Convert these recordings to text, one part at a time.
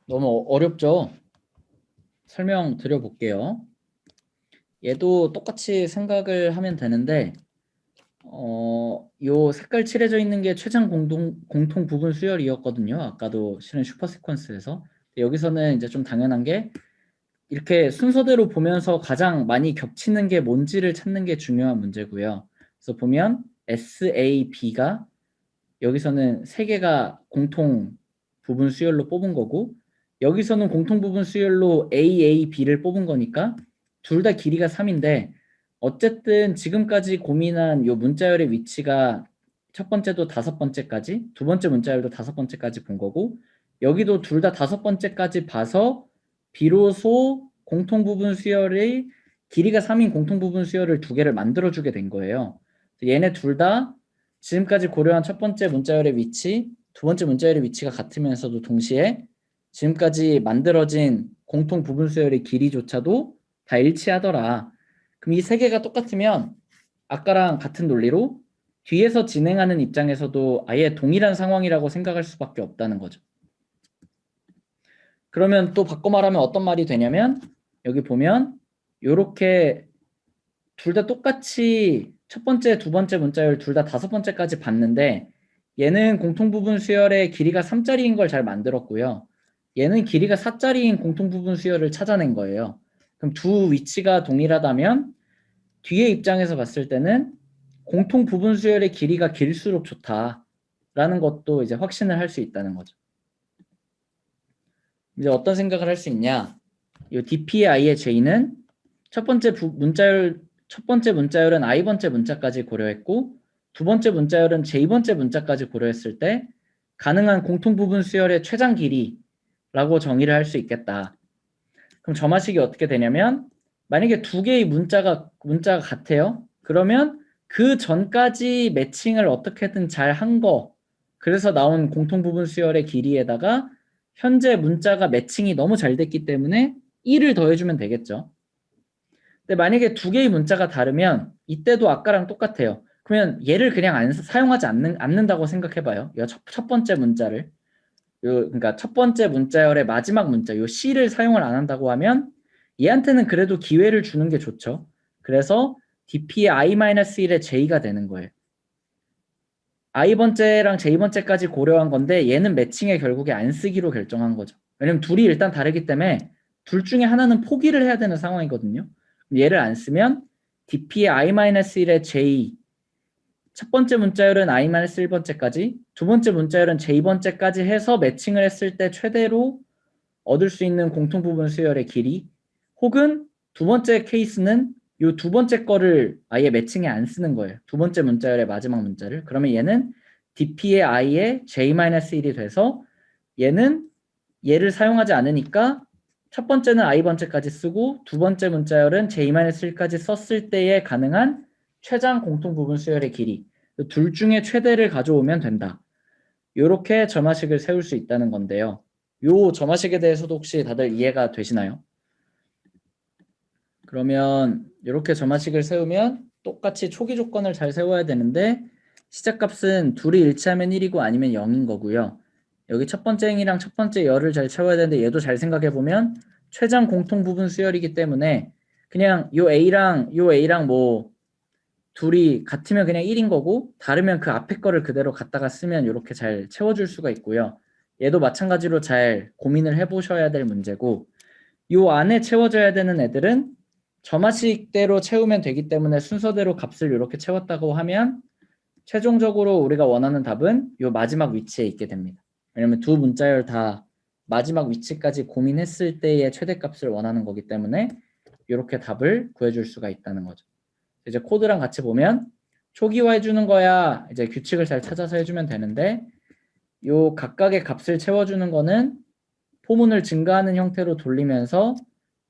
너무 어렵죠? 설명 드려볼게요. 얘도 똑같이 생각을 하면 되는데 요 색깔 칠해져 있는 게 최장 공통 부분 수열이었거든요. 아까도 실은 슈퍼 세퀀스에서. 여기서는 이제 좀 당연한 게 이렇게 순서대로 보면서 가장 많이 겹치는 게 뭔지를 찾는 게 중요한 문제고요. 그래서 보면 SAB가 여기서는 세 개가 공통 부분 수열로 뽑은 거고, 여기서는 공통 부분 수열로 AAB를 뽑은 거니까 둘 다 길이가 3인데, 어쨌든 지금까지 고민한 요 문자열의 위치가 첫 번째도 다섯 번째까지, 두 번째 문자열도 다섯 번째까지 본 거고, 여기도 둘 다 다섯 번째까지 봐서 비로소 공통 부분 수열의 길이가 3인 공통 부분 수열을 두 개를 만들어주게 된 거예요. 얘네 둘 다 지금까지 고려한 첫 번째 문자열의 위치, 두 번째 문자열의 위치가 같으면서도 동시에 지금까지 만들어진 공통 부분 수열의 길이조차도 다 일치하더라. 그럼 이 세 개가 똑같으면 아까랑 같은 논리로 뒤에서 진행하는 입장에서도 아예 동일한 상황이라고 생각할 수밖에 없다는 거죠. 그러면 또 바꿔 말하면 어떤 말이 되냐면, 여기 보면 요렇게 둘 다 똑같이 첫 번째, 두 번째 문자열 둘 다 다섯 번째까지 봤는데, 얘는 공통 부분 수열의 길이가 3짜리인 걸 잘 만들었고요. 얘는 길이가 4짜리인 공통 부분 수열을 찾아낸 거예요. 그럼 두 위치가 동일하다면 뒤에 입장에서 봤을 때는 공통 부분 수열의 길이가 길수록 좋다라는 것도 이제 확신을 할 수 있다는 거죠. 이제 어떤 생각을 할 수 있냐? 이 DP의 I의 J는 첫 번째 문자열은 I번째 문자까지 고려했고, 두 번째 문자열은 J번째 문자까지 고려했을 때 가능한 공통 부분 수열의 최장 길이라고 정의를 할 수 있겠다. 그럼 점화식이 어떻게 되냐면, 만약에 두 개의 문자가 같아요. 그러면 그 전까지 매칭을 어떻게든 잘 한 거, 그래서 나온 공통 부분 수열의 길이에다가 현재 문자가 매칭이 너무 잘 됐기 때문에 1을 더해주면 되겠죠. 근데 만약에 두 개의 문자가 다르면 이때도 아까랑 똑같아요. 그러면 얘를 그냥 사용하지 않는다고 생각해봐요. 첫 번째 문자를. 그러니까 첫 번째 문자열의 마지막 문자, 요 C를 사용을 안 한다고 하면 얘한테는 그래도 기회를 주는 게 좋죠. 그래서 DP의 I-1의 J가 되는 거예요. I번째랑 J번째까지 고려한 건데 얘는 매칭에 결국에 안 쓰기로 결정한 거죠. 왜냐면 둘이 일단 다르기 때문에 둘 중에 하나는 포기를 해야 되는 상황이거든요. 얘를 안 쓰면 DP의 I-1의 J, 첫 번째 문자열은 I-1번째까지, 두 번째 문자열은 J번째까지 해서 매칭을 했을 때 최대로 얻을 수 있는 공통 부분 수열의 길이, 혹은 두 번째 케이스는 이 두 번째 거를 아예 매칭에 안 쓰는 거예요. 두 번째 문자열의 마지막 문자를. 그러면 얘는 DP의 I의 J-1이 돼서 얘는 얘를 사용하지 않으니까 첫 번째는 I번째까지 쓰고 두 번째 문자열은 J-1까지 썼을 때에 가능한 최장 공통 부분 수열의 길이, 둘 중에 최대를 가져오면 된다. 이렇게 점화식을 세울 수 있다는 건데요. 요 점화식에 대해서도 혹시 다들 이해가 되시나요? 그러면 이렇게 점화식을 세우면 똑같이 초기 조건을 잘 세워야 되는데, 시작값은 둘이 일치하면 1이고 아니면 0인 거고요. 여기 첫 번째 행이랑 첫 번째 열을 잘 채워야 되는데 얘도 잘 생각해보면 최장 공통 부분 수열이기 때문에 그냥 요 A랑 뭐 둘이 같으면 그냥 1인 거고, 다르면 그 앞에 거를 그대로 갖다가 쓰면 이렇게 잘 채워줄 수가 있고요. 얘도 마찬가지로 잘 고민을 해보셔야 될 문제고, 요 안에 채워져야 되는 애들은 점화식대로 채우면 되기 때문에 순서대로 값을 이렇게 채웠다고 하면 최종적으로 우리가 원하는 답은 요 마지막 위치에 있게 됩니다. 왜냐면 두 문자열 다 마지막 위치까지 고민했을 때의 최대값을 원하는 거기 때문에 이렇게 답을 구해줄 수가 있다는 거죠. 이제 코드랑 같이 보면 초기화 해주는 거야 이제 규칙을 잘 찾아서 해주면 되는데, 요 각각의 값을 채워주는 거는 포문을 증가하는 형태로 돌리면서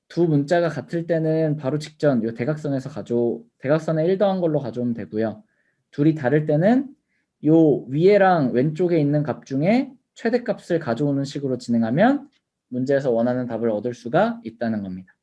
두 문자가 같을 때는 바로 직전 요 대각선에 1 더한 걸로 가져오면 되고요. 둘이 다를 때는 요 위에랑 왼쪽에 있는 값 중에 최대값을 가져오는 식으로 진행하면 문제에서 원하는 답을 얻을 수가 있다는 겁니다.